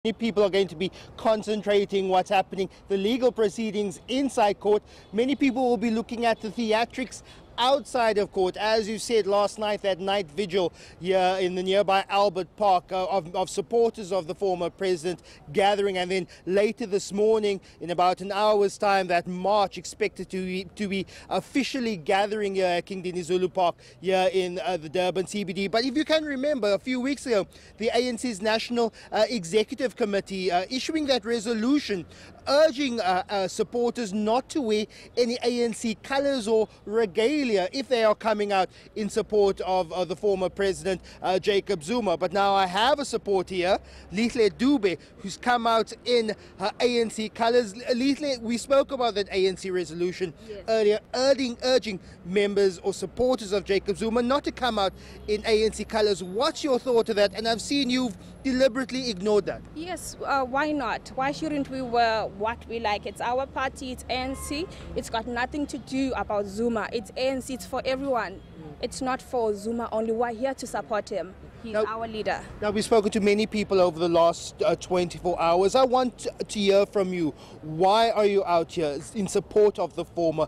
Many people are going to be concentrating what's happening, the legal proceedings inside court. Many people will be looking at the theatrics outside of court. As you said last night, that night vigil here in the nearby Albert Park of supporters of the former president gathering, and then later this morning in about an hour's time that march expected to be officially gathering here at King Dinizulu Park here in the Durban CBD. But if you can remember, a few weeks ago the ANC's National Executive Committee issuing that resolution urging supporters not to wear any ANC colours or regalia if they are coming out in support of the former President Jacob Zuma. But now I have a supporter here, Lihle Dube, who's come out in her ANC colours. Lihle, we spoke about that ANC resolution earlier, urging members or supporters of Jacob Zuma not to come out in ANC colours. What's your thought of that? And I've seen you've deliberately ignored that. Yes, why not? Why shouldn't we wear what we like? It's our party, it's ANC. It's got nothing to do about Zuma. It's ANC, it's for everyone. It's not for Zuma only. We're here to support him. He's our leader. Now, we've spoken to many people over the last 24 hours. I want to hear from you. Why are you out here in support of the former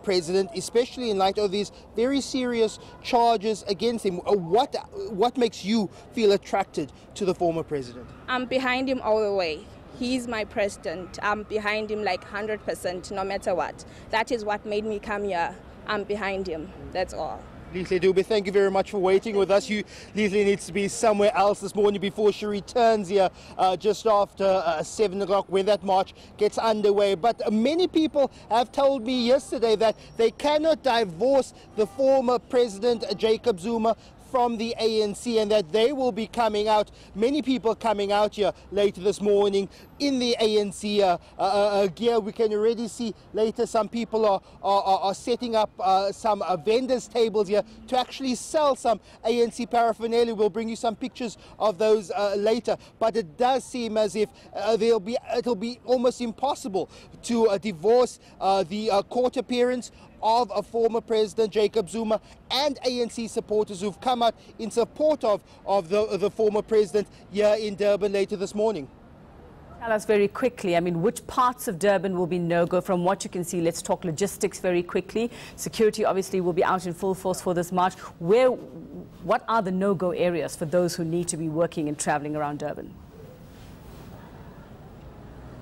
president, especially in light of these very serious charges against him? What makes you feel attracted to the former president? I'm behind him all the way. He's my president. I'm behind him like 100%, no matter what. That is what made me come here. I'm behind him. That's all. Lihle Dube, thank you very much for waiting with us. Lihle needs to be somewhere else this morning before she returns here just after 7 o'clock when that march gets underway. But many people have told me yesterday that they cannot divorce the former President Jacob Zuma from the ANC, and that they will be coming out, many people coming out here later this morning in the ANC gear. We can already see later some people are setting up some vendors tables here to actually sell some ANC paraphernalia. We'll bring you some pictures of those later, but it does seem as if it'll be almost impossible to divorce the court appearance of a former President Jacob Zuma and ANC supporters who've come out in support of the former president here in Durban later this morning. Tell us very quickly, I mean, which parts of Durban will be no-go? From what you can see, let's talk logistics very quickly. Security obviously will be out in full force for this march. What are the no-go areas for those who need to be working and travelling around Durban?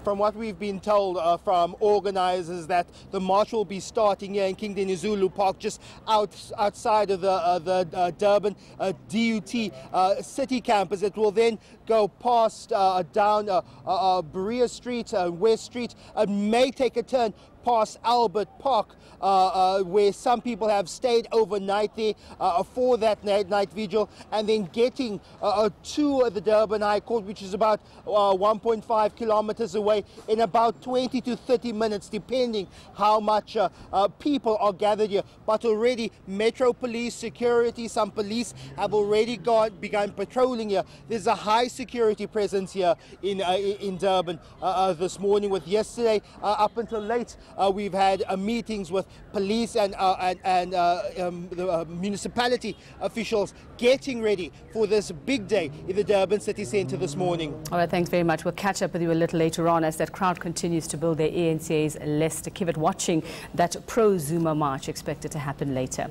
From what we've been told from organisers, that the march will be starting here in King Dinizulu Park, just outside of the Durban DUT city campus. It will then go past down Berea Street, West Street, and may take a turn past Albert Park, where some people have stayed overnight there for that night vigil, and then getting to the Durban High Court, which is about 1.5 kilometers away, in about 20 to 30 minutes, depending how much people are gathered here. But already Metro Police, security, some police have already begun patrolling here. There's a high security presence here in Durban this morning. With yesterday up until late, we've had meetings with police and the municipality officials getting ready for this big day in the Durban city centre this morning. All right, thanks very much. We'll catch up with you a little later on as that crowd continues to build their ANCA's Leicester Kiewit, watching that pro-Zuma march expected to happen later.